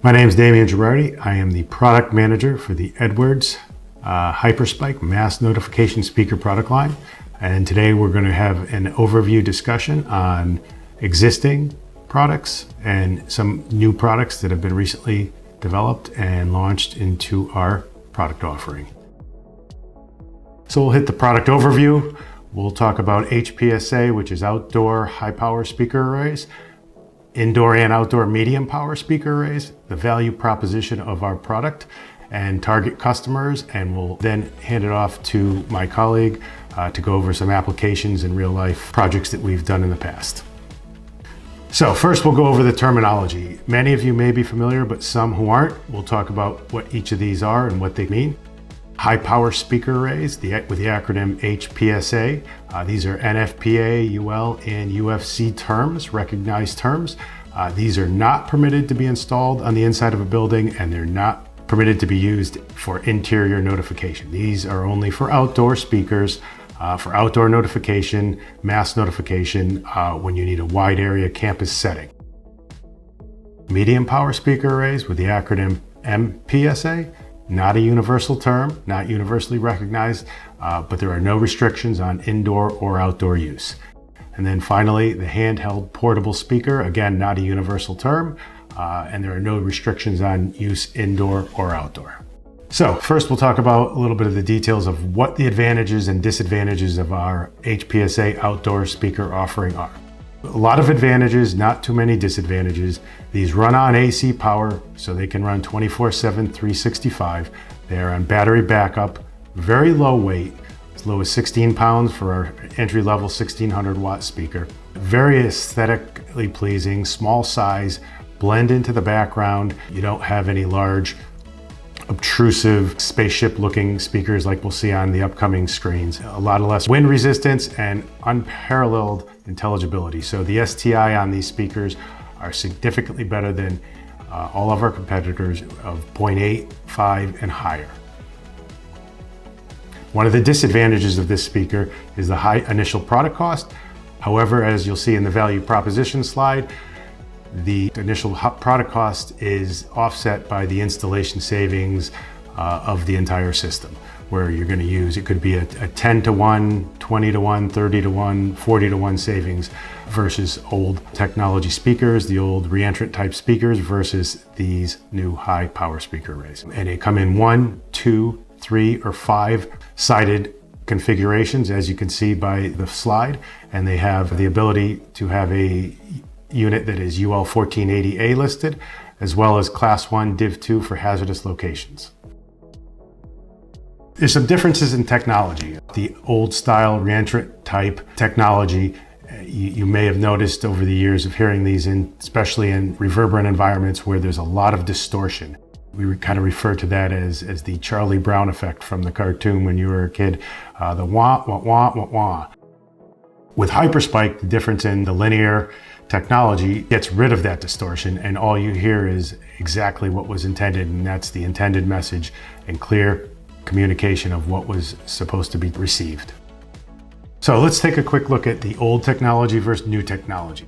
My name is Damian Girardi. I am the product manager for the Edwards HyperSpike mass notification speaker product line. And today we're going to have an overview discussion on existing products and some new products that have been recently developed and launched into our product offering. So we'll hit the product overview. We'll talk about HPSA, which is outdoor high power speaker arrays, indoor and outdoor medium power speaker arrays, the value proposition of our product and target customers, and we'll then hand it off to my colleague to go over some applications and real life projects that we've done in the past. So first we'll go over the terminology. Many of you may be familiar, but some who aren't. We'll talk about what each of these are and what they mean. High power speaker arrays with the acronym HPSA. These are NFPA, UL, and UFC terms, recognized terms. These are not permitted to be installed on the inside of a building, and they're not permitted to be used for interior notification. These are only for outdoor speakers, for outdoor notification, mass notification, when you need a wide area campus setting. Medium power speaker arrays with the acronym MPSA. Not a universal term, not universally recognized, but there are no restrictions on indoor or outdoor use. And then finally, the handheld portable speaker, again, not a universal term, and there are no restrictions on use indoor or outdoor. So first we'll talk about a little bit of the details of what the advantages and disadvantages of our HPSA outdoor speaker offering are. A lot of advantages, not too many disadvantages. These run on AC power, so they can run 24/7, 365. They are on battery backup, very low weight, as low as 16 pounds for our entry-level 1600 watt speaker. Very aesthetically pleasing, small size, blend into the background. You don't have any large, obtrusive, spaceship-looking speakers like we'll see on the upcoming screens. A lot less wind resistance and unparalleled intelligibility. So the STI on these speakers are significantly better than all of our competitors of 0.8, 5, and higher. One of the disadvantages of this speaker is the high initial product cost. However, as you'll see in the value proposition slide, the initial product cost is offset by the installation savings of the entire system, where you're going to use, it could be a 10-to-1, 20-to-1, 30-to-1, 40-to-1 savings versus old technology speakers, the old reentrant type speakers versus these new high power speaker arrays. And they come in 1, 2, 3, or 5 sided configurations, as you can see by the slide, and they have the ability to have a unit that is UL 1480A listed, as well as Class 1 Div 2 for hazardous locations. There's some differences in technology. The old style reentrant type technology, you may have noticed over the years of hearing these, especially in reverberant environments where there's a lot of distortion. We kind of refer to that as the Charlie Brown effect from the cartoon when you were a kid, the wah, wah, wah, wah, wah. With HyperSpike, the difference in the linear technology gets rid of that distortion, and all you hear is exactly what was intended, and that's the intended message and clear communication of what was supposed to be received. So let's take a quick look at the old technology versus new technology.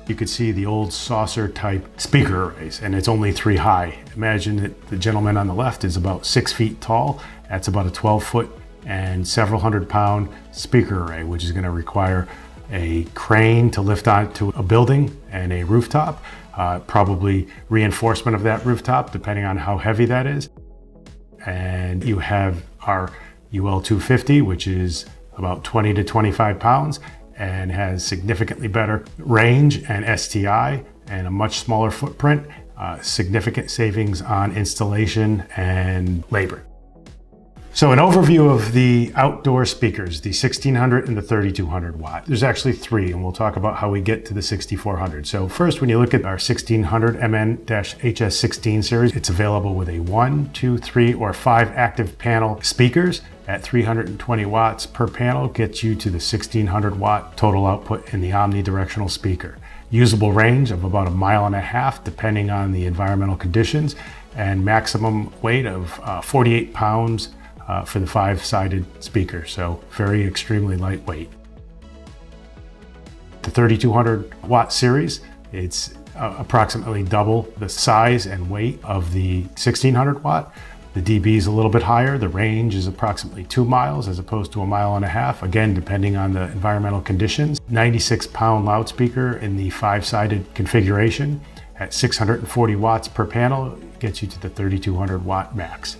You could see the old saucer type speaker arrays, and it's only 3 high. Imagine that the gentleman on the left is about 6 feet tall. That's about a 12-foot and several hundred-pound speaker array, which is going to require a crane to lift onto a building and a rooftop, probably reinforcement of that rooftop, depending on how heavy that is. And you have our UL 250, which is about 20 to 25 pounds and has significantly better range and STI and a much smaller footprint, significant savings on installation and labor. So an overview of the outdoor speakers, the 1600 and the 3200 watt. There's actually 3, and we'll talk about how we get to the 6400. So first, when you look at our 1600 MN-HS16 series, it's available with a 1, 2, 3, or 5 active panel speakers at 320 watts per panel, gets you to the 1600 watt total output in the omnidirectional speaker. Usable range of about 1.5 miles, depending on the environmental conditions, and maximum weight of 48 pounds for the 5-sided speaker, so very extremely lightweight. The 3200 watt series, it's approximately double the size and weight of the 1600 watt. The dB is a little bit higher. The range is approximately 2 miles as opposed to 1.5 miles, again, depending on the environmental conditions. 96-pound loudspeaker in the 5-sided configuration at 640 watts per panel gets you to the 3200 watt max.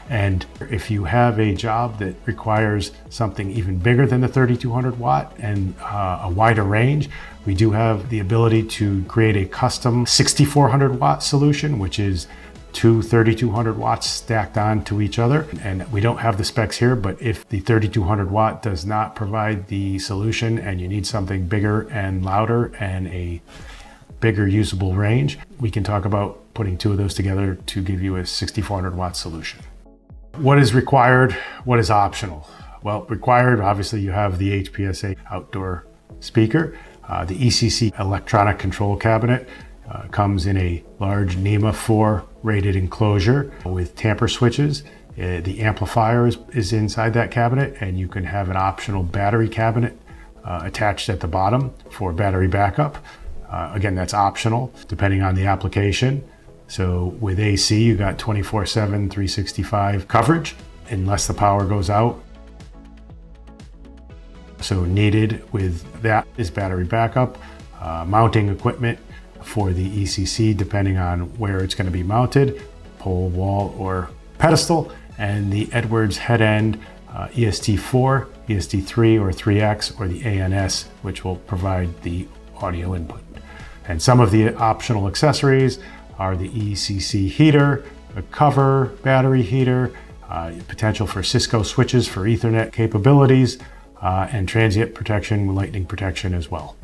And if you have a job that requires something even bigger than the 3200 watt and a wider range, we do have the ability to create a custom 6400 watt solution, which is two 3200 watts stacked onto each other. And we don't have the specs here, but if the 3200 watt does not provide the solution and you need something bigger and louder and a bigger usable range, we can talk about putting two of those together to give you a 6400 watt solution. What is required? What is optional? Well, required, obviously you have the HPSA outdoor speaker. The ECC electronic control cabinet comes in a large NEMA 4 rated enclosure with tamper switches. The amplifier is inside that cabinet, and you can have an optional battery cabinet attached at the bottom for battery backup. Again, that's optional depending on the application. So with AC, you got 24/7, 365 coverage unless the power goes out. So needed with that is battery backup, mounting equipment for the ECC depending on where it's going to be mounted, pole, wall, or pedestal, and the Edwards head end EST4, EST3 or 3X, or the ANS, which will provide the audio input. And some of the optional accessories are the ECC heater, a cover, battery heater, potential for Cisco switches for Ethernet capabilities, and transient protection, lightning protection as well.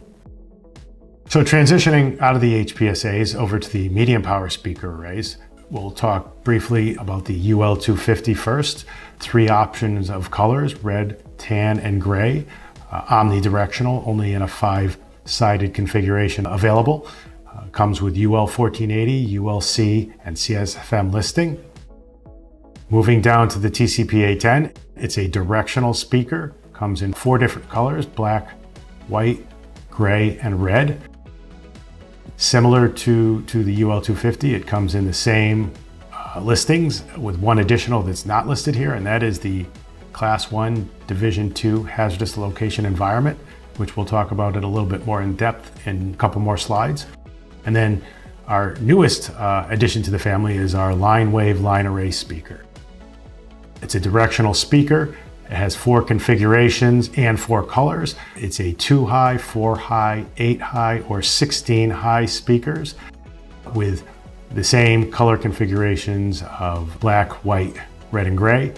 So transitioning out of the HPSAs over to the medium power speaker arrays, we'll talk briefly about the UL250 first. 3 options of colors, red, tan, and gray. Omnidirectional, only in a 5-sided configuration available. Comes with UL1480, ULC, and CSFM listing. Moving down to the TCPA10, it's a directional speaker. Comes in 4 different colors, black, white, gray, and red. Similar to the UL250, it comes in the same listings with one additional that's not listed here, and that is the Class 1 Division 2 hazardous location environment, which we'll talk about it a little bit more in depth in a couple more slides. And then our newest addition to the family is our Linewave line array speaker. It's a directional speaker. It has 4 configurations and 4 colors. It's a 2 high, 4 high, 8 high, or 16 high speakers with the same color configurations of black, white, red, and gray.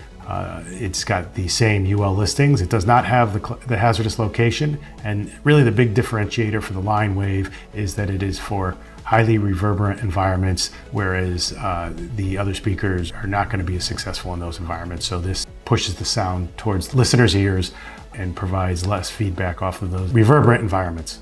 It's got the same UL listings. It does not have the hazardous location, and really the big differentiator for the Linewave is that it is for highly reverberant environments, whereas the other speakers are not going to be as successful in those environments. So this pushes the sound towards listeners' ears and provides less feedback off of those reverberant environments.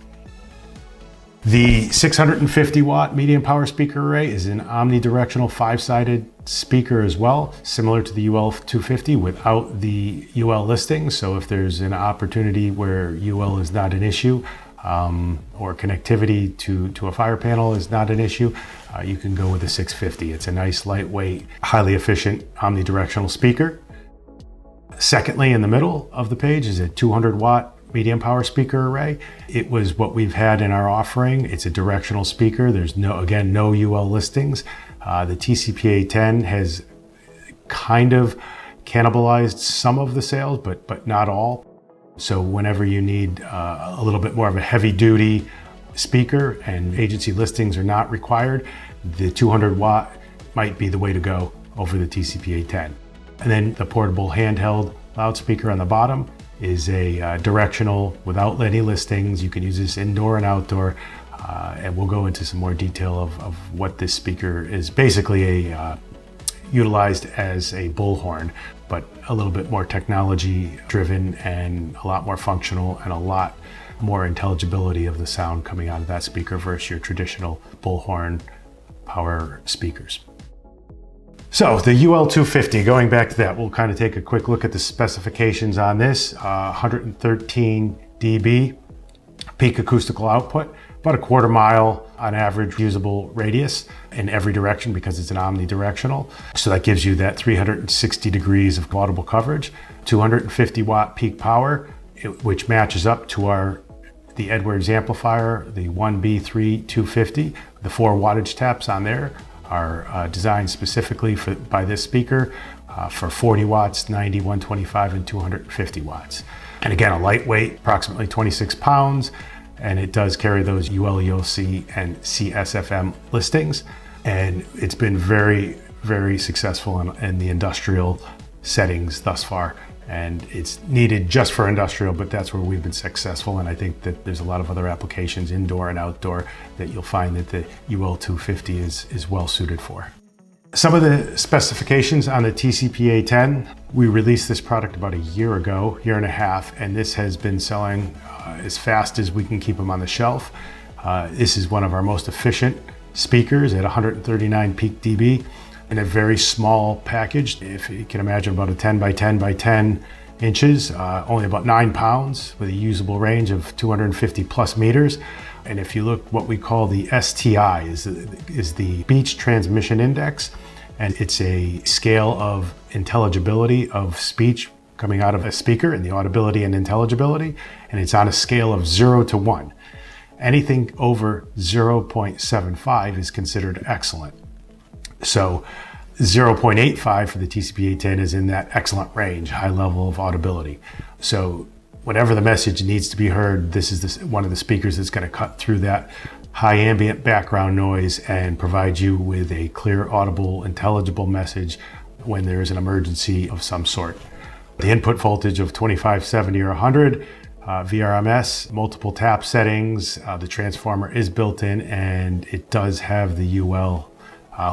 The 650 watt medium power speaker array is an omnidirectional 5-sided speaker as well, similar to the UL250 without the UL listing. So if there's an opportunity where UL is not an issue, or connectivity to a fire panel is not an issue, you can go with the 650. It's a nice, lightweight, highly efficient omnidirectional speaker. Secondly, in the middle of the page is a 200 watt medium power speaker array. It was what we've had in our offering. It's a directional speaker. There's no UL listings. The TCPA10 has kind of cannibalized some of the sales, but not all. So whenever you need a little bit more of a heavy duty speaker and agency listings are not required, the 200 watt might be the way to go over the TCPA10. And then the portable handheld loudspeaker on the bottom is a directional without any listings. You can use this indoor and outdoor, and we'll go into some more detail of what this speaker is. Basically utilized as a bullhorn, but a little bit more technology driven and a lot more functional and a lot more intelligibility of the sound coming out of that speaker versus your traditional bullhorn power speakers. So the UL250, going back to that, we'll kind of take a quick look at the specifications on this. 113 dB peak acoustical output, about a quarter mile on average usable radius in every direction because it's an omnidirectional. So that gives you that 360 degrees of audible coverage, 250 watt peak power, which matches up to the Edwards amplifier, the 1B3 250. The 4 wattage taps on there are designed specifically by this speaker for 40 watts, 90, 125, and 250 watts. And again, a lightweight, approximately 26 pounds, and it does carry those UL, EOC, and CSFM listings. And it's been very, very successful in the industrial settings thus far. And it's needed just for industrial, but that's where we've been successful. And I think that there's a lot of other applications, indoor and outdoor, that you'll find that the UL 250 is well suited for. Some of the specifications on the TCPA-10, we released this product about a year and a half, and this has been selling as fast as we can keep them on the shelf. This is one of our most efficient speakers at 139 peak dB in a very small package. If you can imagine, about a 10 by 10 by 10 inches, only about 9 pounds with a usable range of 250 plus meters. And if you look, what we call the STI is the Speech Transmission Index, and it's a scale of intelligibility of speech coming out of a speaker, and the audibility and intelligibility, and it's on a scale of 0 to 1. Anything over 0.75 is considered excellent. So 0.85 for the TCPA-10 is in that excellent range, high level of audibility. So whatever the message needs to be heard, this is one of the speakers that's going to cut through that high ambient background noise and provide you with a clear, audible, intelligible message when there is an emergency of some sort. The input voltage of 25, 70, or 100, VRMS, multiple tap settings, the transformer is built in, and it does have the UL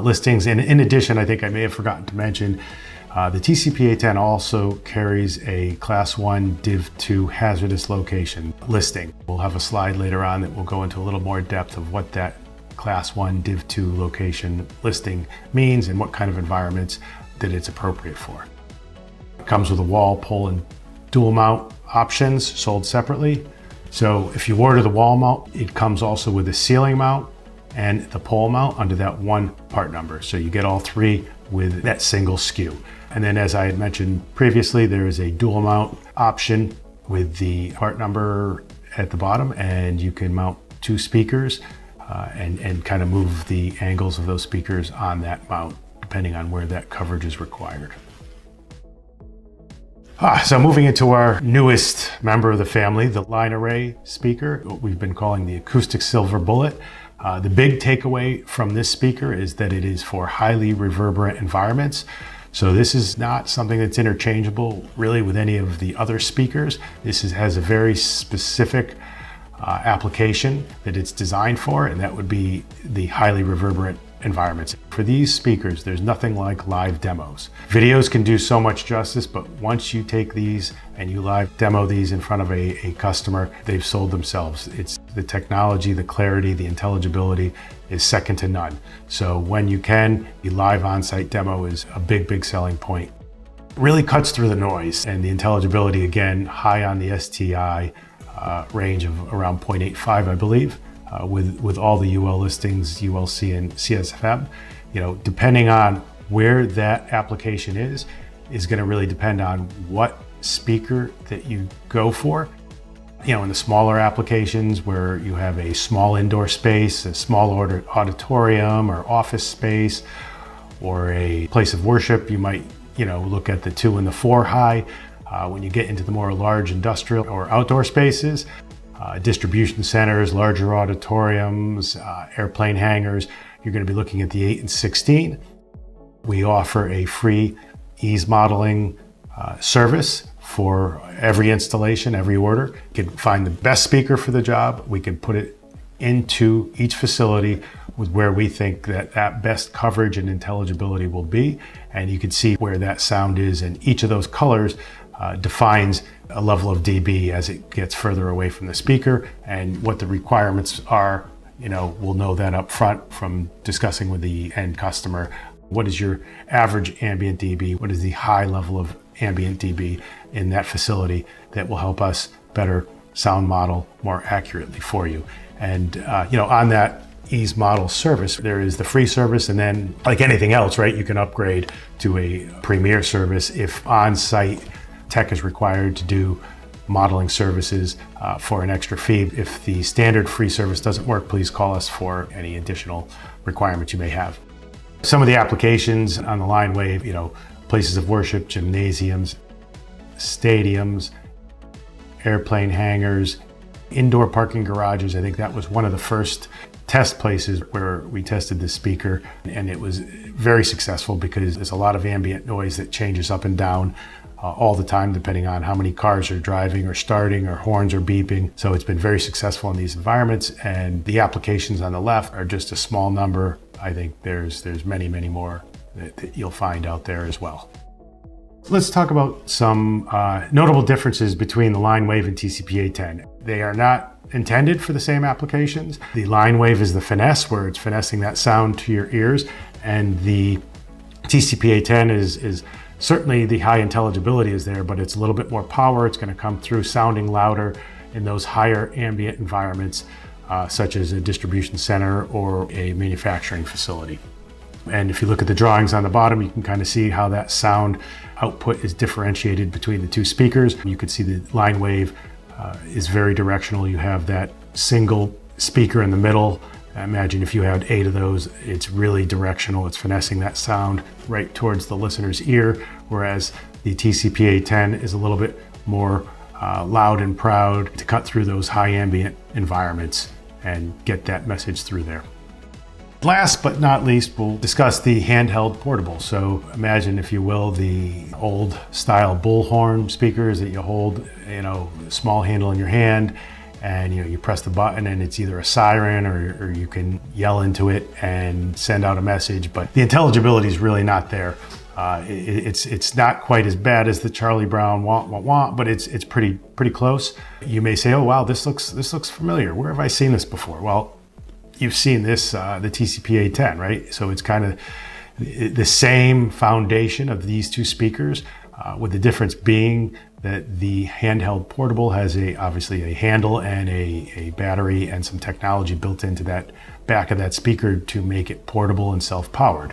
listings. And in addition, I think I may have forgotten to mention, the TCPA-10 also carries a Class 1 Div 2 hazardous location listing. We'll have a slide later on that will go into a little more depth of what that Class 1 Div 2 location listing means and what kind of environments that it's appropriate for. It comes with a wall, pole, and dual mount options sold separately. So if you order the wall mount, it comes also with a ceiling mount and the pole mount under that one part number. So you get all three with that single SKU. And then, as I had mentioned previously, there is a dual mount option with the part number at the bottom, and you can mount 2 speakers and kind of move the angles of those speakers on that mount, depending on where that coverage is required. So moving into our newest member of the family, the line array speaker, what we've been calling the Acoustic Silver Bullet. The big takeaway from this speaker is that it is for highly reverberant environments. So this is not something that's interchangeable really with any of the other speakers. This has a very specific application that it's designed for, and that would be the highly reverberant environments. For these speakers, there's nothing like live demos. Videos can do so much justice, but once you take these and you live demo these in front of a customer, they've sold themselves. It's the technology, the clarity, the intelligibility is second to none. So when you can, the live on-site demo is a big, big selling point. It really cuts through the noise, and the intelligibility, again, high on the STI range of around 0.85, I believe. With all the UL listings, ULC and CSFM, depending on where that application is going to really depend on what speaker that you go for. In the smaller applications where you have a small indoor space, a small auditorium or office space, or a place of worship, you might, look at the 2 and the 4 high. When you get into the more large industrial or outdoor spaces, distribution centers, larger auditoriums, airplane hangars, you're going to be looking at the 8 and 16. We offer a free ease modeling service for every installation, every order. You can find the best speaker for the job. We can put it into each facility with where we think that best coverage and intelligibility will be. And you can see where that sound is, and each of those colors defines a level of dB as it gets further away from the speaker, and what the requirements are, we'll know that up front from discussing with the end customer. What is your average ambient dB? What is the high level of ambient dB in that facility that will help us better sound model more accurately for you. And on that Ease Model service, there is the free service, and then like anything else, right, you can upgrade to a premier service if on-site tech is required to do modeling services for an extra fee. If the standard free service doesn't work, please call us for any additional requirements you may have. Some of the applications on the LineWave, places of worship, gymnasiums, stadiums, airplane hangars, indoor parking garages. I think that was one of the first test places where we tested this speaker, and it was very successful because there's a lot of ambient noise that changes up and down all the time depending on how many cars are driving or starting or horns are beeping. So it's been very successful in these environments, and the applications on the left are just a small number. I think there's many, many more that you'll find out there as well. Let's talk about some notable differences between the LineWave and TCP-A10. They are not intended for the same applications. The LineWave is the finesse, where it's finessing that sound to your ears, and the TCP-A10 is certainly the high intelligibility is there, but it's a little bit more power. It's going to come through sounding louder in those higher ambient environments, such as a distribution center or a manufacturing facility. And if you look at the drawings on the bottom, you can kind of see how that sound output is differentiated between the two speakers. You can see the LineWave is very directional. You have that single speaker in the middle. Imagine if you had 8 of those, it's really directional. It's finessing that sound right towards the listener's ear, whereas the TCP-A10 is a little bit more loud and proud to cut through those high ambient environments and get that message through there. Last but not least, we'll discuss the handheld portable. So imagine, if you will, the old style bullhorn speakers that you hold, small handle in your hand, and you press the button and it's either a siren or you can yell into it and send out a message, but the intelligibility is really not there. It's not quite as bad as the Charlie Brown wah wah wah, but it's pretty close. You may say, oh wow, this looks familiar. Where have I seen this before? Well, you've seen this, the TCP-A10, right? So it's kind of the same foundation of these two speakers, with the difference being that the handheld portable has obviously a handle and a battery and some technology built into that back of that speaker to make it portable and self-powered.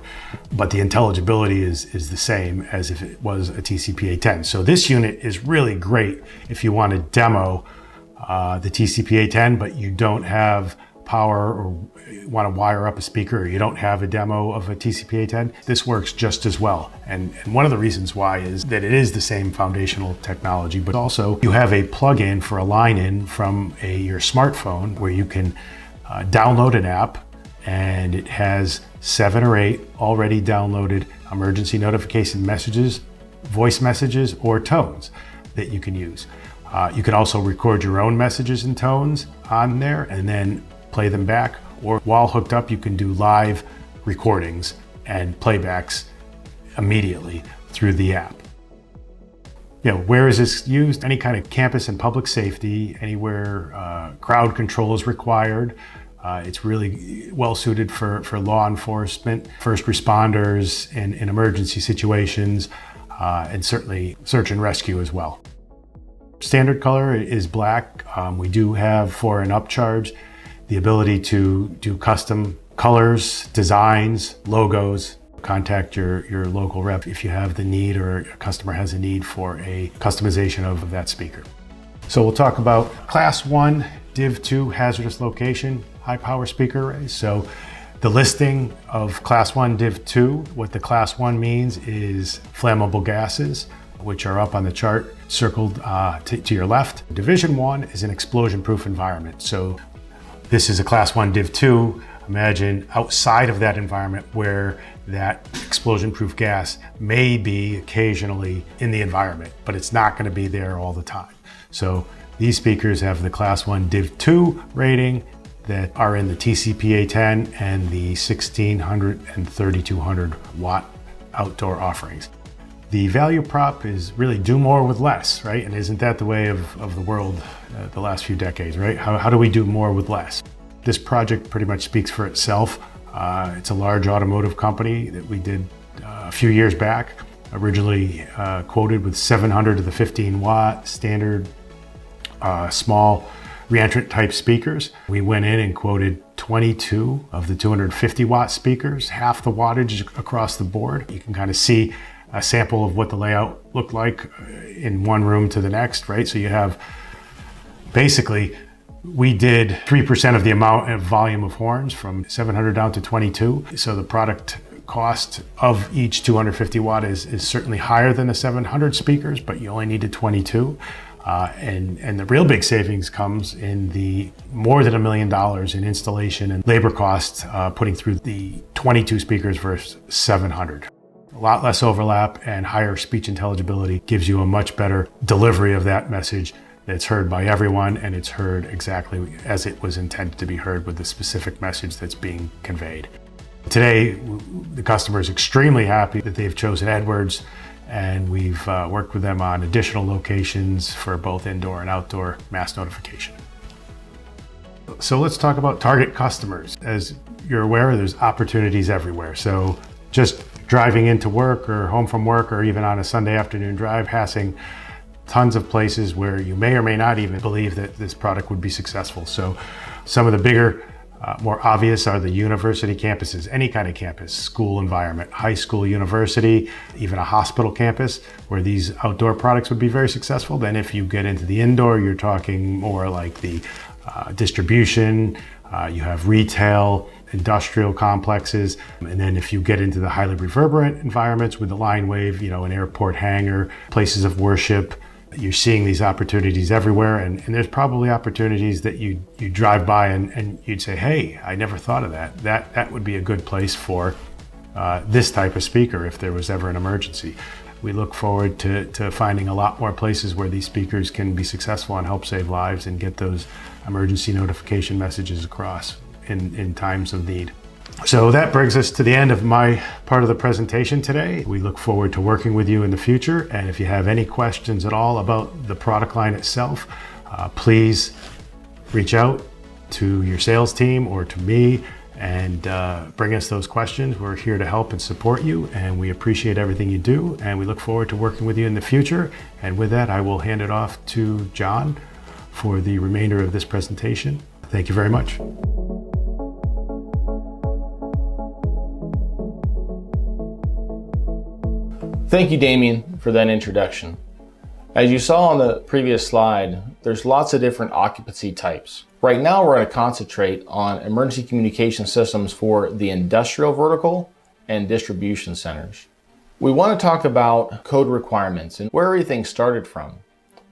But the intelligibility is the same as if it was a TCP-A10. So this unit is really great if you want to demo the TCP-A10, but you don't have power or want to wire up a speaker, or you don't have a demo of a TCP-A10, this works just as well. And one of the reasons why is that it is the same foundational technology, but also you have a plug-in for a line-in from your smartphone where you can download an app, and it has 7 or 8 already downloaded emergency notification messages, voice messages, or tones that you can use. You can also record your own messages and tones on there and then play them back, or while hooked up, you can do live recordings and playbacks immediately through the app. Where is this used? Any kind of campus and public safety, anywhere crowd control is required. It's really well suited for law enforcement, first responders in emergency situations, and certainly search and rescue as well. Standard color is black. We do have, for an upcharge, the ability to do custom colors, designs, logos. Contact your local rep if you have the need, or a customer has a need for a customization of that speaker. So we'll talk about Class 1 Div 2 hazardous location high power speaker arrays. So the listing of Class 1 Div 2, what the Class 1 means is flammable gases, which are up on the chart circled to your left. Division 1 is an explosion-proof environment. So this is a Class 1 Div 2. Imagine outside of that environment where that explosion-proof gas may be occasionally in the environment, but it's not going to be there all the time. So these speakers have the Class 1 Div 2 rating that are in the TCP-A10 and the 1600 and 3200 watt outdoor offerings. The value prop is really do more with less, right? And isn't that the way of the world the last few decades, right? How do we do more with less? This project pretty much speaks for itself. It's a large automotive company that we did a few years back, originally quoted with 700 to the 15 watt standard small reentrant type speakers. We went in and quoted 22 of the 250 watt speakers, half the wattage across the board. You can kind of see a sample of what the layout looked like in one room to the next, right? So you have basically, we did 3% of the amount of volume of horns from 700 down to 22. So the product cost of each 250 watt is certainly higher than the 700 speakers, but you only needed 22. And the real big savings comes in the more than $1 million in installation and labor costs, putting through the 22 speakers versus 700. A lot less overlap and higher speech intelligibility gives you a much better delivery of that message that's heard by everyone, and it's heard exactly as it was intended to be heard with the specific message that's being conveyed. Today, the customer is extremely happy that they've chosen Edwards, and we've worked with them on additional locations for both indoor and outdoor mass notification. So let's talk about target customers. As you're aware, there's opportunities everywhere. So just driving into work or home from work, or even on a Sunday afternoon drive, passing tons of places where you may or may not even believe that this product would be successful. So some of the bigger, more obvious are the university campuses, any kind of campus, school environment, high school, university, even a hospital campus where these outdoor products would be very successful. Then if you get into the indoor, you're talking more like the distribution, you have retail, industrial complexes. And then if you get into the highly reverberant environments with the line wave, an airport hangar, places of worship, you're seeing these opportunities everywhere. And there's probably opportunities that you drive by and you'd say, hey, I never thought of that. That would be a good place for this type of speaker if there was ever an emergency. We look forward to finding a lot more places where these speakers can be successful and help save lives and get those emergency notification messages across in times of need. So that brings us to the end of my part of the presentation today. We look forward to working with you in the future. And if you have any questions at all about the product line itself, please reach out to your sales team or to me and bring us those questions. We're here to help and support you, and we appreciate everything you do. And we look forward to working with you in the future. And with that, I will hand it off to John for the remainder of this presentation. Thank you very much. Thank you, Damien, for that introduction. As you saw on the previous slide, there's lots of different occupancy types. Right now, we're going to concentrate on emergency communication systems for the industrial vertical and distribution centers. We want to talk about code requirements and where everything started from.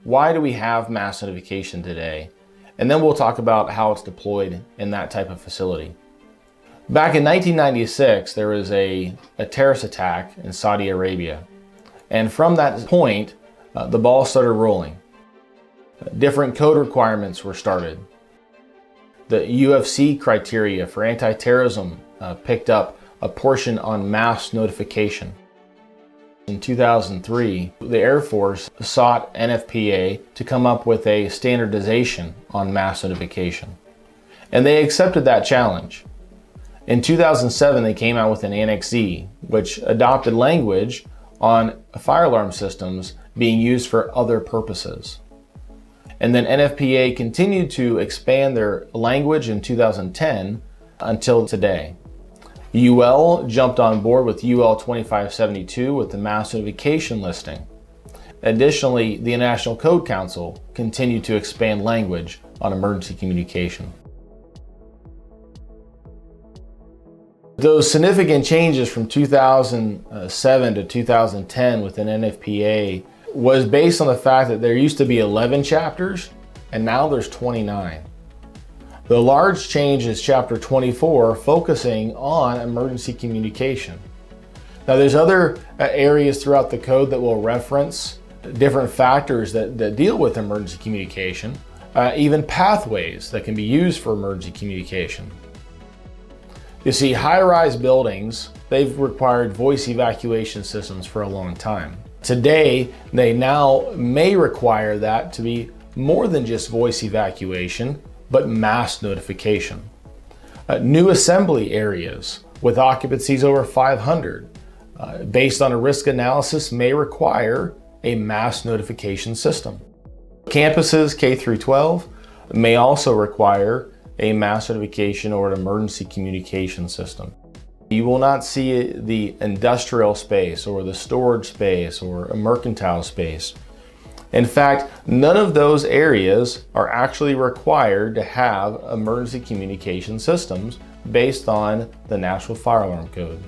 Why do we have mass notification today? And then we'll talk about how it's deployed in that type of facility. Back in 1996, there was a terrorist attack in Saudi Arabia. And from that point, the ball started rolling. Different code requirements were started. The UFC criteria for anti-terrorism picked up a portion on mass notification. In 2003, the Air Force sought NFPA to come up with a standardization on mass notification. And they accepted that challenge. In 2007, they came out with an Annex Z, which adopted language on fire alarm systems being used for other purposes. And then NFPA continued to expand their language in 2010 until today. UL jumped on board with UL 2572 with the mass notification listing. Additionally, the International Code Council continued to expand language on emergency communication. Those significant changes from 2007 to 2010 within NFPA was based on the fact that there used to be 11 chapters and now there's 29. The large change is chapter 24, focusing on emergency communication. Now there's other areas throughout the code that will reference different factors that deal with emergency communication, even pathways that can be used for emergency communication. You see, high-rise buildings, they've required voice evacuation systems for a long time. Today, they now may require that to be more than just voice evacuation, but mass notification. New assembly areas with occupancies over 500, based on a risk analysis, may require a mass notification system. Campuses K through 12 may also require a mass notification or an emergency communication system. You will not see the industrial space or the storage space or a mercantile space. In fact, none of those areas are actually required to have emergency communication systems based on the National Fire Alarm Code.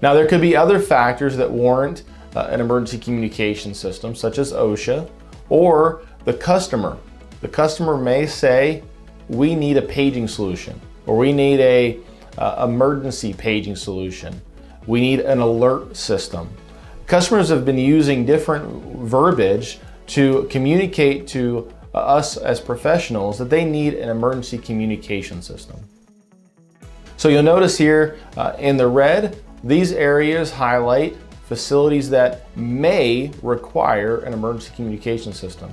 Now, there could be other factors that warrant an emergency communication system, such as OSHA or the customer. The customer may say, we need a paging solution, or we need a emergency paging solution. We need an alert system. Customers have been using different verbiage to communicate to us as professionals that they need an emergency communication system. So you'll notice here in the red, these areas highlight facilities that may require an emergency communication system.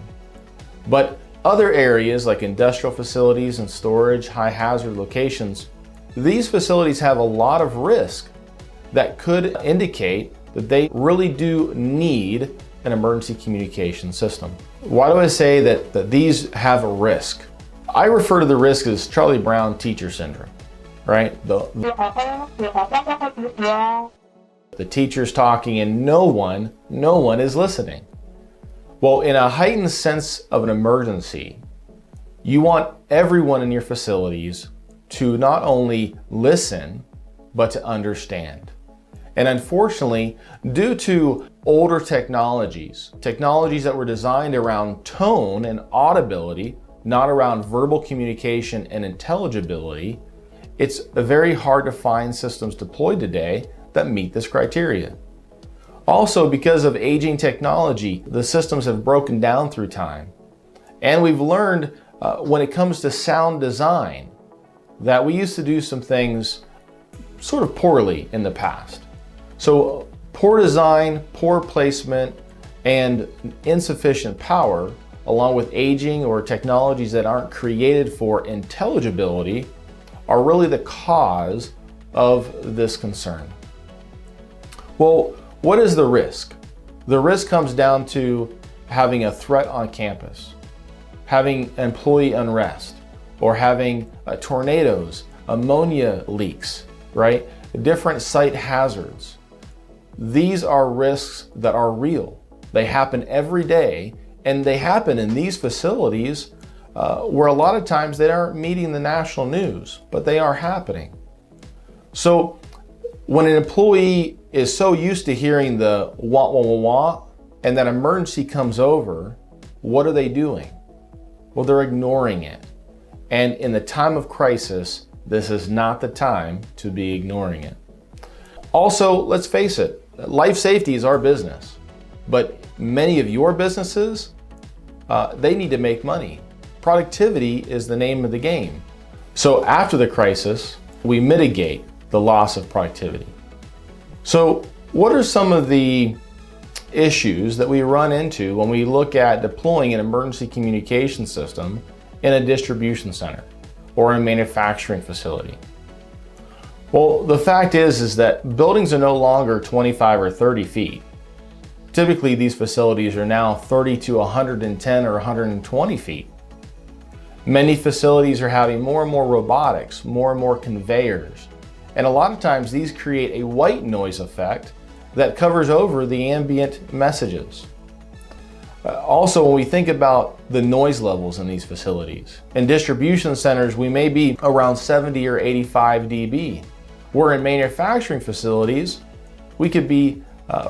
But other areas like industrial facilities and storage, high hazard locations, these facilities have a lot of risk that could indicate that they really do need an emergency communication system. Why do I say that these have a risk? I refer to the risk as Charlie Brown teacher syndrome, right? The teacher's talking and no one is listening. Well, in a heightened sense of an emergency, you want everyone in your facilities to not only listen, but to understand. And unfortunately, due to older technologies that were designed around tone and audibility, not around verbal communication and intelligibility, it's very hard to find systems deployed today that meet this criteria. Also, because of aging technology, the systems have broken down through time. And we've learned when it comes to sound design that we used to do some things sort of poorly in the past. So poor design, poor placement, and insufficient power, along with aging or technologies that aren't created for intelligibility, are really the cause of this concern. Well, what is the risk? The risk comes down to having a threat on campus, having employee unrest, or having tornadoes, ammonia leaks, right? Different site hazards. These are risks that are real. They happen every day, and they happen in these facilities where a lot of times they aren't meeting the national news, but they are happening. So when an employee is so used to hearing the wah, wah, wah, wah, and that emergency comes over, what are they doing? Well, they're ignoring it. And in the time of crisis, this is not the time to be ignoring it. Also, let's face it, life safety is our business, but many of your businesses, they need to make money. Productivity is the name of the game. So after the crisis, we mitigate the loss of productivity. So what are some of the issues that we run into when we look at deploying an emergency communication system in a distribution center or a manufacturing facility? Well, the fact is that buildings are no longer 25 or 30 feet. Typically, these facilities are now 30 to 110 or 120 feet. Many facilities are having more and more robotics, more and more conveyors. And a lot of times these create a white noise effect that covers over the ambient messages. Also, when we think about the noise levels in these facilities, in distribution centers, we may be around 70 or 85 dB. Where in manufacturing facilities, we could be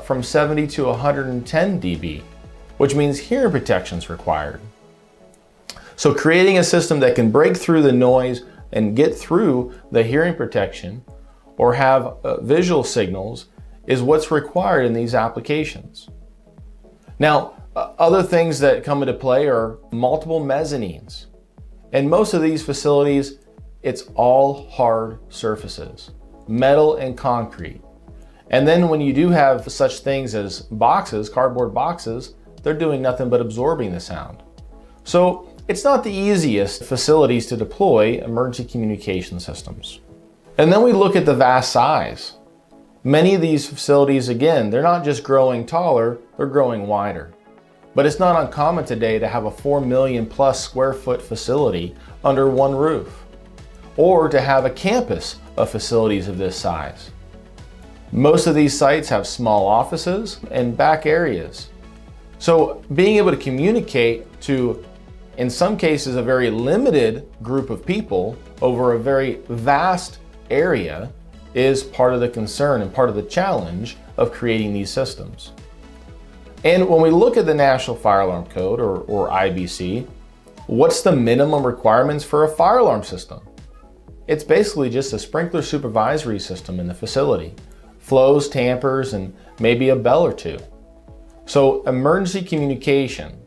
from 70 to 110 dB, which means hearing protection is required. So creating a system that can break through the noise and get through the hearing protection or have visual signals is what's required in these applications. Now, other things that come into play are multiple mezzanines. In most of these facilities, it's all hard surfaces, metal and concrete. And then when you do have such things as boxes, cardboard boxes, they're doing nothing but absorbing the sound. So it's not the easiest facilities to deploy emergency communication systems. And then we look at the vast size. Many of these facilities, again, they're not just growing taller, they're growing wider. But it's not uncommon today to have a 4 million plus square foot facility under one roof, or to have a campus of facilities of this size. Most of these sites have small offices and back areas. So being able to communicate to, in some cases, a very limited group of people over a very vast area is part of the concern and part of the challenge of creating these systems. And when we look at the National Fire Alarm Code, or IBC, what's the minimum requirements for a fire alarm system? It's basically just a sprinkler supervisory system in the facility, flows, tampers, and maybe a bell or two. So emergency communication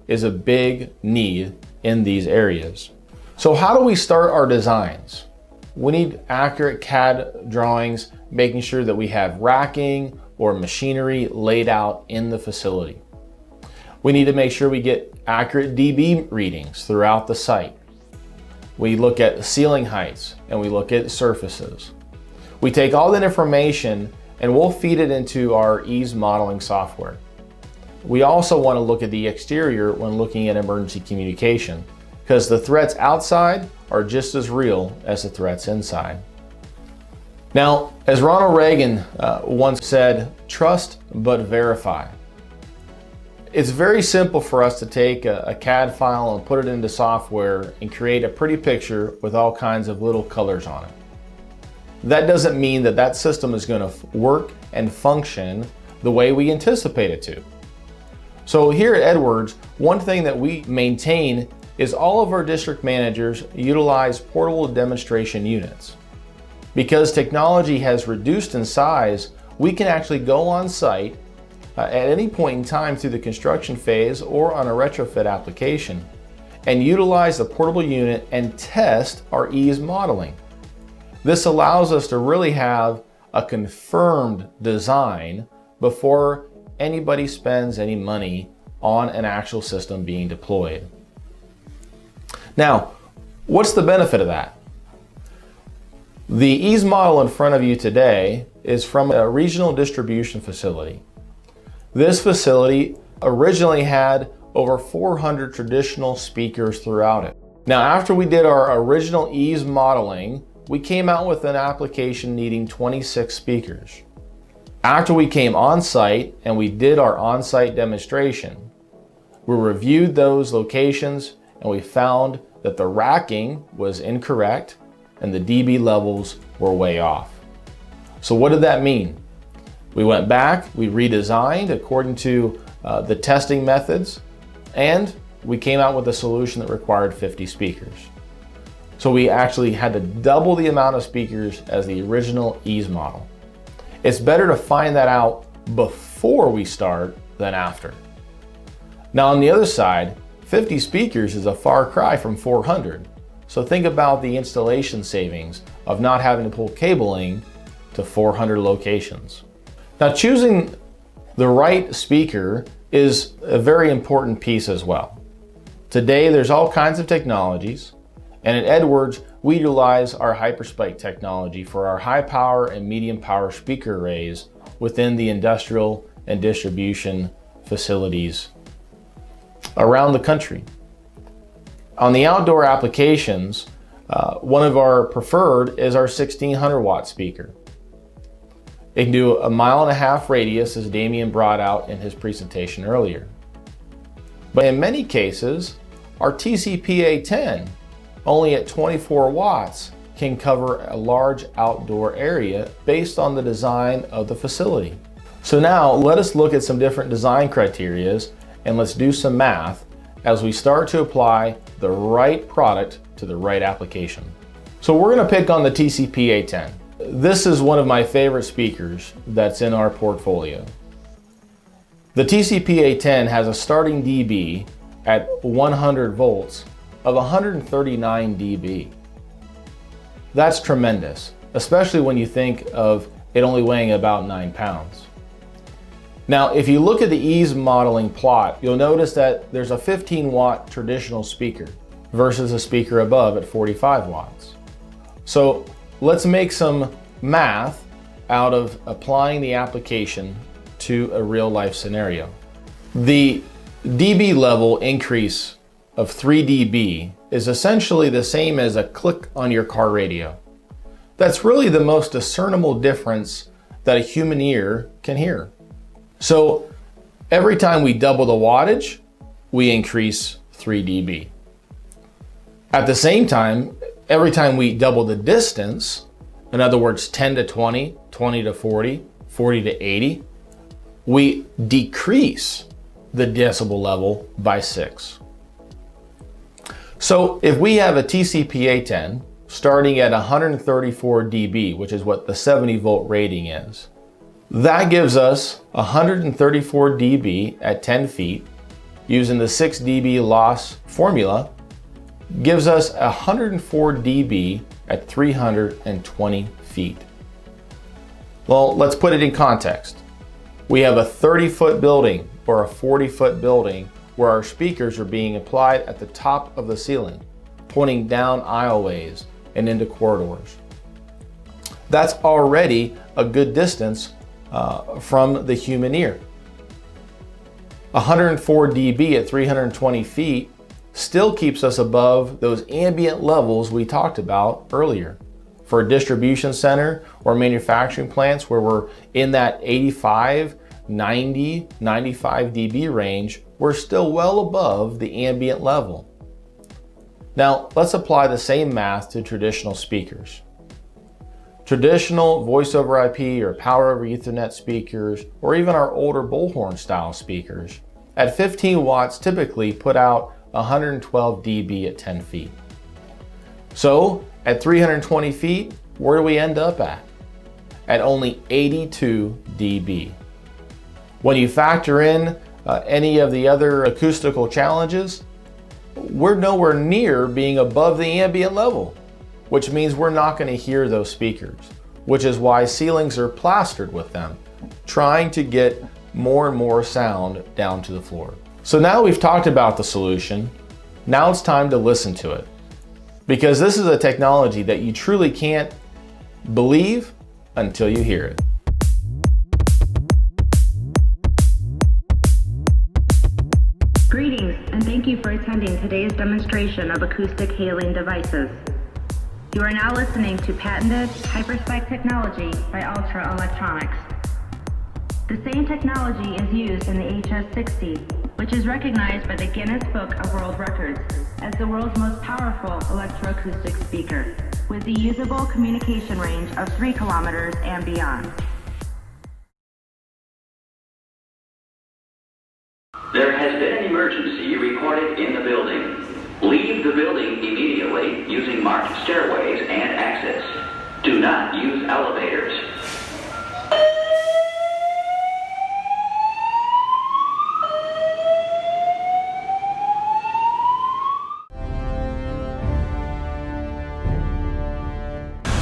is a big need in these areas. So how do we start our designs? We need accurate CAD drawings, making sure that we have racking or machinery laid out in the facility. We need to make sure we get accurate dB readings throughout the site. We look at ceiling heights and we look at surfaces. We take all that information and we'll feed it into our ease modeling software. We also want to look at the exterior when looking at emergency communication, because the threats outside are just as real as the threats inside. Now, as Ronald Reagan once said, trust but verify. It's very simple for us to take a CAD file and put it into software and create a pretty picture with all kinds of little colors on it. That doesn't mean that that system is going to work and function the way we anticipate it to. So here at Edwards, one thing that we maintain is all of our district managers utilize portable demonstration units. Because technology has reduced in size, we can actually go on site at any point in time through the construction phase or on a retrofit application and utilize the portable unit and test our ease modeling. This allows us to really have a confirmed design before anybody spends any money on an actual system being deployed. Now, what's the benefit of that? The ease model in front of you today is from a regional distribution facility. This facility originally had over 400 traditional speakers throughout it. Now, after we did our original ease modeling, we came out with an application needing 26 speakers. After we came on site and we did our on-site demonstration, we reviewed those locations and we found that the racking was incorrect and the dB levels were way off. So what did that mean? We went back, we redesigned according to the testing methods, and we came out with a solution that required 50 speakers. So we actually had to double the amount of speakers as the original ease model. It's better to find that out before we start than after. Now on the other side, 50 speakers is a far cry from 400. So think about the installation savings of not having to pull cabling to 400 locations. Now choosing the right speaker is a very important piece as well. Today there's all kinds of technologies, and at Edwards we utilize our HyperSpike technology for our high power and medium power speaker arrays within the industrial and distribution facilities around the country. On the outdoor applications, one of our preferred is our 1600 watt speaker. It can do a 1.5 mile radius, as Damien brought out in his presentation earlier. But in many cases, our TCPA-10, only at 24 watts, can cover a large outdoor area based on the design of the facility. So now let us look at some different design criterias and let's do some math as we start to apply the right product to the right application. So we're going to pick on the TCPA-10. This is one of my favorite speakers that's in our portfolio. The TCPA-10 has a starting dB at 100 volts of 139 dB. That's tremendous, especially when you think of it only weighing about 9 pounds. Now, if you look at the ease modeling plot, you'll notice that there's a 15 watt traditional speaker versus a speaker above at 45 watts. So let's make some math out of applying the application to a real life scenario. The dB level increase of 3 dB is essentially the same as a click on your car radio. That's really the most discernible difference that a human ear can hear. So every time we double the wattage, we increase 3 dB. At the same time, every time we double the distance, in other words, 10 to 20, 20 to 40, 40 to 80, we decrease the decibel level by 6. So if we have a TCP-A10 starting at 134 dB, which is what the 70 volt rating is, that gives us 134 dB at 10 feet, using the 6 dB loss formula, gives us 104 dB at 320 feet. Well, let's put it in context. We have a 30-foot building or a 40-foot building where our speakers are being applied at the top of the ceiling, pointing down aisleways and into corridors. That's already a good distance from the human ear. 104 dB at 320 feet still keeps us above those ambient levels we talked about earlier. For a distribution center or manufacturing plants where we're in that 85, 90, 95 dB range, we're still well above the ambient level. Now, let's apply the same math to traditional speakers. Traditional voice over IP or power over Ethernet speakers, or even our older bullhorn style speakers, at 15 watts typically put out 112 dB at 10 feet. So at 320 feet, where do we end up at? At only 82 dB. When you factor in any of the other acoustical challenges, we're nowhere near being above the ambient level, which means we're not going to hear those speakers, which is why ceilings are plastered with them, trying to get more and more sound down to the floor. So now we've talked about the solution, now it's time to listen to it. Because this is a technology that you truly can't believe until you hear it. Greetings, and thank you for attending today's demonstration of acoustic hailing devices. You are now listening to patented HyperSpike technology by Ultra Electronics. The same technology is used in the HS-60, which is recognized by the Guinness Book of World Records as the world's most powerful electroacoustic speaker, with the usable communication range of 3 kilometers and beyond. There has been an emergency reported in the building. Leave the building immediately using marked stairways and exits. Do not use elevators.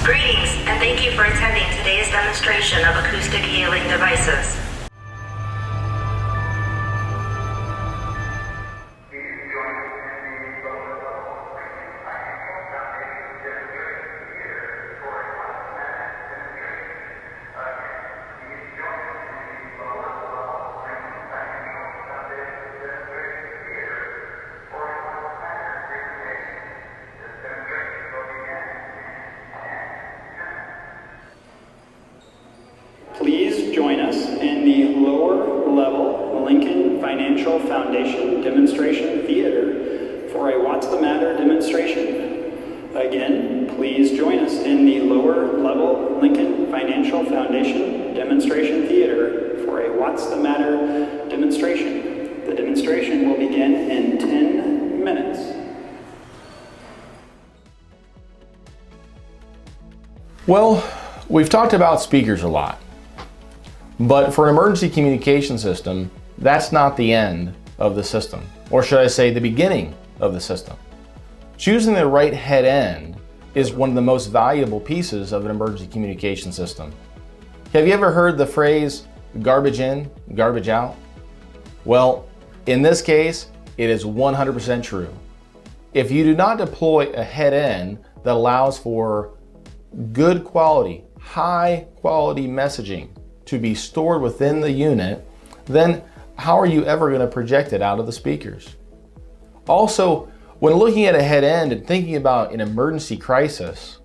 Greetings, and thank you for attending today's demonstration of acoustic hailing devices. Please join us in the lower level Lincoln Financial Foundation Demonstration Theater for a What's the Matter demonstration. Again, please join us in the lower level Lincoln Financial Foundation Demonstration Theater for a What's the Matter demonstration. The demonstration will begin in 10 minutes. Well, we've talked about speakers a lot. But for an emergency communication system, that's not the end of the system, or should I say the beginning of the system. Choosing the right head end is one of the most valuable pieces of an emergency communication system. Have you ever heard the phrase, garbage in, garbage out? Well, in this case, it is 100% true. If you do not deploy a head end that allows for good quality, high quality messaging to be stored within the unit, then how are you ever going to project it out of the speakers? Also, when looking at a head end and thinking about an emergency crisis,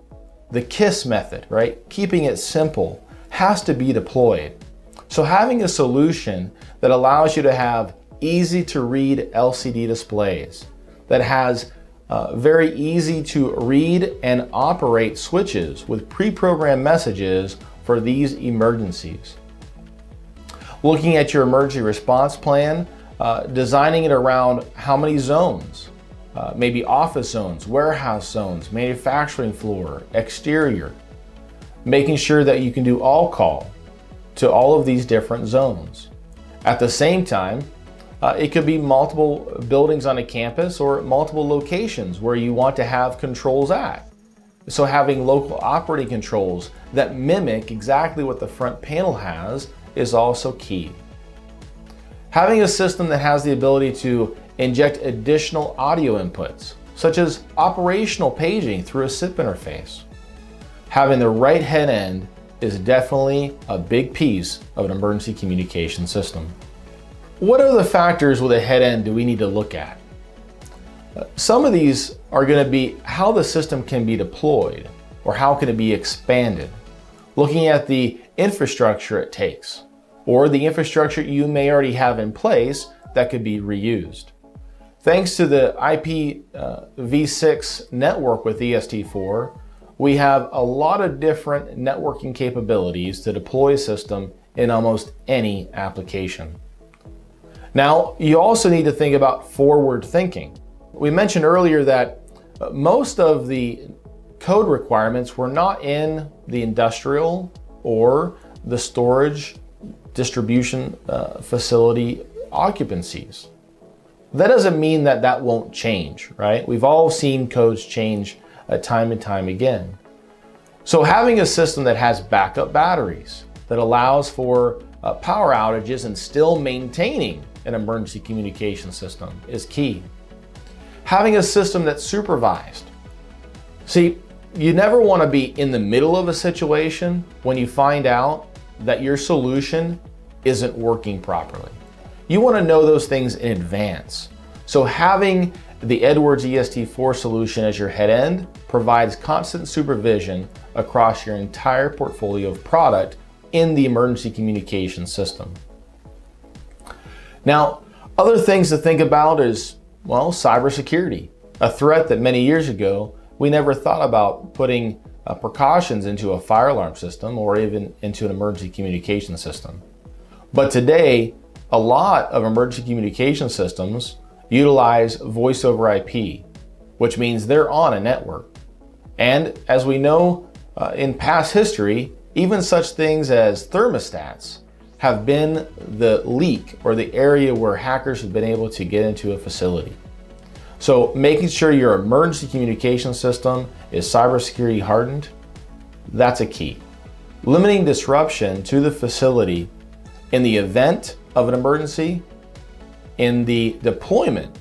the KISS method, right? Keeping it simple, has to be deployed. So having a solution that allows you to have easy to read LCD displays, that has very easy to read and operate switches with pre-programmed messages for these emergencies. Looking at your emergency response plan, designing it around how many zones, maybe office zones, warehouse zones, manufacturing floor, exterior, making sure that you can do all call to all of these different zones. At the same time, it could be multiple buildings on a campus or multiple locations where you want to have controls at. So having local operating controls that mimic exactly what the front panel has is also key. Having a system that has the ability to inject additional audio inputs, such as operational paging through a SIP interface. Having the right head end is definitely a big piece of an emergency communication system. What other factors with a head end do we need to look at? Some of these are going to be how the system can be deployed or how can it be expanded. Looking at the infrastructure it takes or the infrastructure you may already have in place that could be reused. Thanks to the IPv6 network with EST4, we have a lot of different networking capabilities to deploy a system in almost any application. Now, you also need to think about forward thinking. We mentioned earlier that most of the code requirements were not in the industrial or the storage distribution facility occupancies. That doesn't mean that that won't change, right? We've all seen codes change time and time again. So having a system that has backup batteries, that allows for power outages and still maintaining an emergency communication system is key. Having a system that's supervised. See, you never want to be in the middle of a situation when you find out that your solution isn't working properly. You want to know those things in advance. So having the Edwards EST4 solution as your head end provides constant supervision across your entire portfolio of product in the emergency communication system. Now, other things to think about is, well, cybersecurity, a threat that many years ago we never thought about putting precautions into a fire alarm system or even into an emergency communication system. But today, a lot of emergency communication systems utilize voice over IP, which means they're on a network. And as we know in past history, even such things as thermostats have been the leak or the area where hackers have been able to get into a facility. So making sure your emergency communication system is cybersecurity hardened, that's a key. Limiting disruption to the facility in the event of an emergency, in the deployment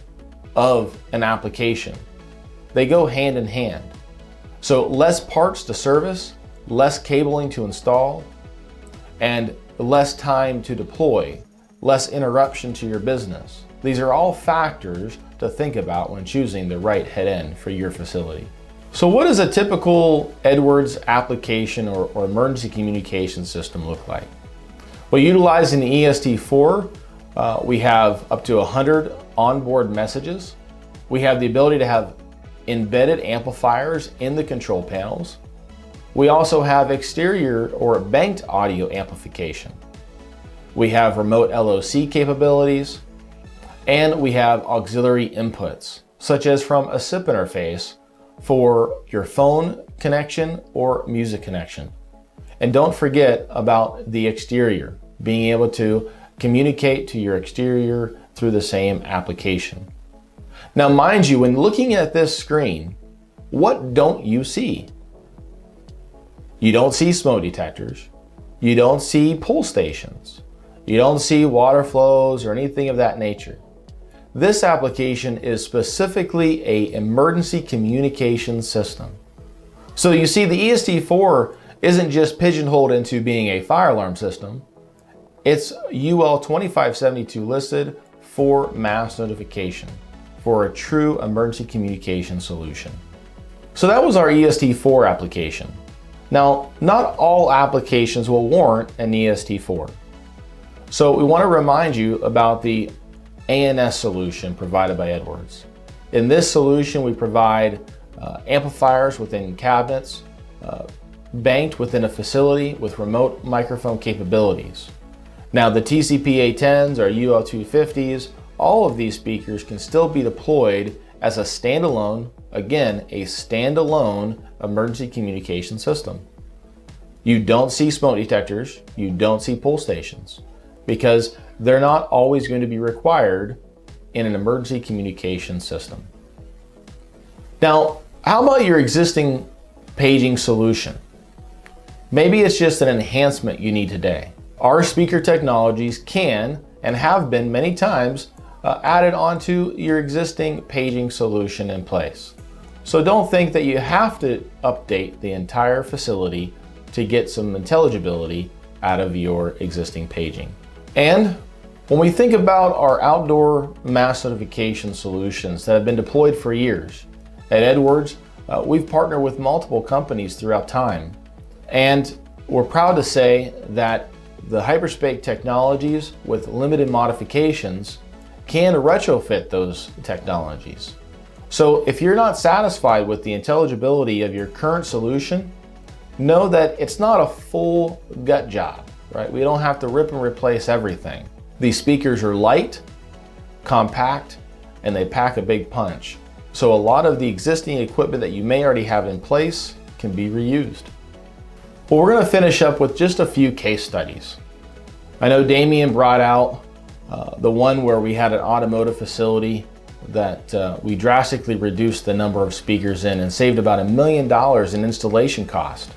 of an application. They go hand in hand. So less parts to service, less cabling to install, and less time to deploy, less interruption to your business. These are all factors to think about when choosing the right head end for your facility. So what does a typical Edwards application or emergency communication system look like? Well, utilizing the EST4, we have up to 100 onboard messages. We have the ability to have embedded amplifiers in the control panels. We also have exterior or banked audio amplification. We have remote LOC capabilities, and we have auxiliary inputs, such as from a SIP interface for your phone connection or music connection. And don't forget about the exterior, being able to communicate to your exterior through the same application. Now, mind you, when looking at this screen, what don't you see? You don't see smoke detectors. You don't see pull stations. You don't see water flows or anything of that nature. This application is specifically an emergency communication system. So you see, the EST4 isn't just pigeonholed into being a fire alarm system. It's UL 2572 listed for mass notification for a true emergency communication solution. So that was our EST4 application. Now, not all applications will warrant an EST4. So we want to remind you about the ANS solution provided by Edwards. In this solution, we provide amplifiers within cabinets, banked within a facility with remote microphone capabilities. Now, the TCP-A10s or UL250s, all of these speakers can still be deployed as a standalone, again, a standalone emergency communication system. You don't see smoke detectors, you don't see pull stations, because they're not always going to be required in an emergency communication system. Now, how about your existing paging solution? Maybe it's just an enhancement you need today. Our speaker technologies can and have been many times added onto your existing paging solution in place. So don't think that you have to update the entire facility to get some intelligibility out of your existing paging. And when we think about our outdoor mass notification solutions that have been deployed for years, at Edwards, we've partnered with multiple companies throughout time. And we're proud to say that the Hyperspike technologies with limited modifications can retrofit those technologies. So if you're not satisfied with the intelligibility of your current solution, know that it's not a full gut job, right? We don't have to rip and replace everything. These speakers are light, compact, and they pack a big punch. So a lot of the existing equipment that you may already have in place can be reused. Well, we're going to finish up with just a few case studies. I know Damien brought out the one where we had an automotive facility that we drastically reduced the number of speakers in and saved about $1 million in installation cost.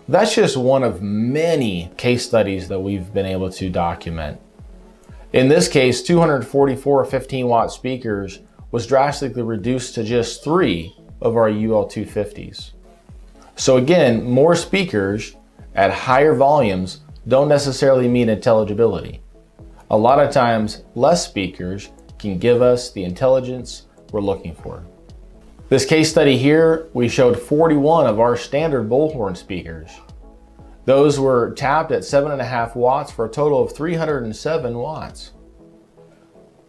That's just one of many case studies that we've been able to document. In this case, 244 15-watt speakers was drastically reduced to just 3 of our UL250s. So again, more speakers at higher volumes don't necessarily mean intelligibility. A lot of times, less speakers can give us the intelligence we're looking for. This case study here, we showed 41 of our standard bullhorn speakers. Those were tapped at 7.5 watts for a total of 307 watts.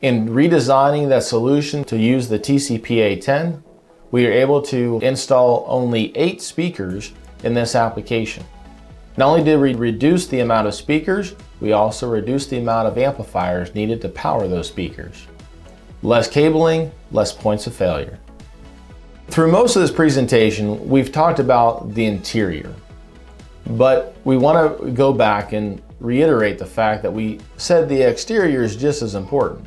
In redesigning that solution to use the TCP-A10, we are able to install only 8 speakers in this application. Not only did we reduce the amount of speakers, we also reduced the amount of amplifiers needed to power those speakers. Less cabling, less points of failure. Through most of this presentation, we've talked about the interior, but we want to go back and reiterate the fact that we said the exterior is just as important.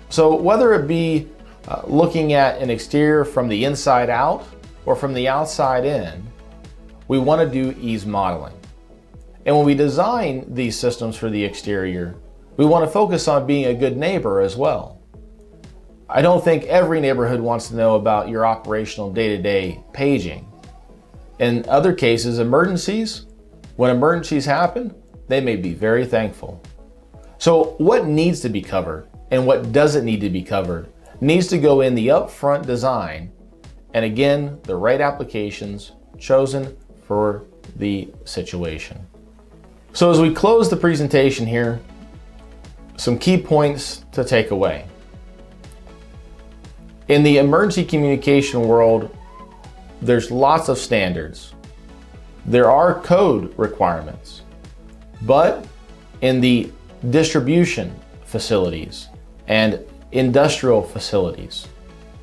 So whether it be looking at an exterior from the inside out or from the outside in, we want to do ease modeling. And when we design these systems for the exterior, we want to focus on being a good neighbor as well. I don't think every neighborhood wants to know about your operational day-to-day paging. In other cases, emergencies, when emergencies happen, they may be very thankful. So what needs to be covered and what doesn't need to be covered needs to go in the upfront design, and again, the right applications chosen for the situation. So as we close the presentation here, some key points to take away. In the emergency communication world, there's lots of standards. There are code requirements, but in the distribution facilities and industrial facilities,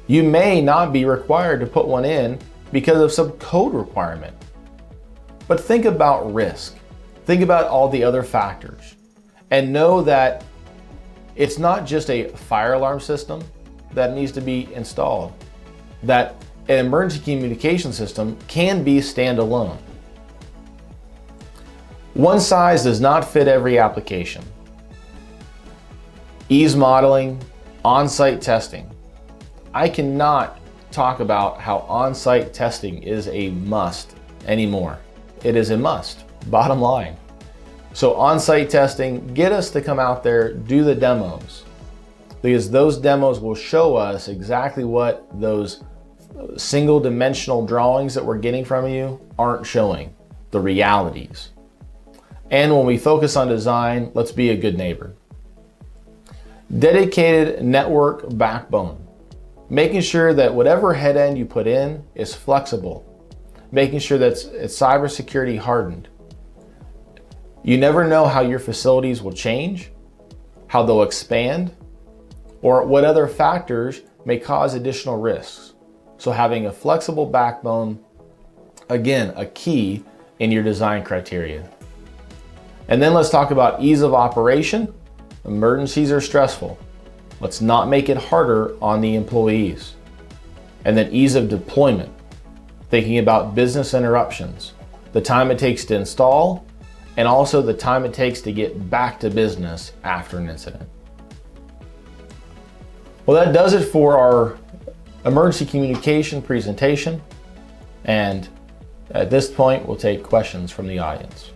you may not be required to put one in because of some code requirement. But think about risk. Think about all the other factors and know that it's not just a fire alarm system that needs to be installed, that an emergency communication system can be standalone. One size does not fit every application. Ease modeling, on-site testing. I cannot talk about how on-site testing is a must anymore. It is a must, bottom line. So on-site testing, get us to come out there, do the demos, because those demos will show us exactly what those single dimensional drawings that we're getting from you aren't showing, the realities. And when we focus on design, let's be a good neighbor. Dedicated network backbone, making sure that whatever head end you put in is flexible, making sure that it's cybersecurity hardened. You never know how your facilities will change, how they'll expand, or what other factors may cause additional risks. So having a flexible backbone, again, a key in your design criteria. And then let's talk about ease of operation. Emergencies are stressful. Let's not make it harder on the employees. And then ease of deployment, thinking about business interruptions, the time it takes to install, and also the time it takes to get back to business after an incident. Well, that does it for our emergency communication presentation. And at this point, we'll take questions from the audience.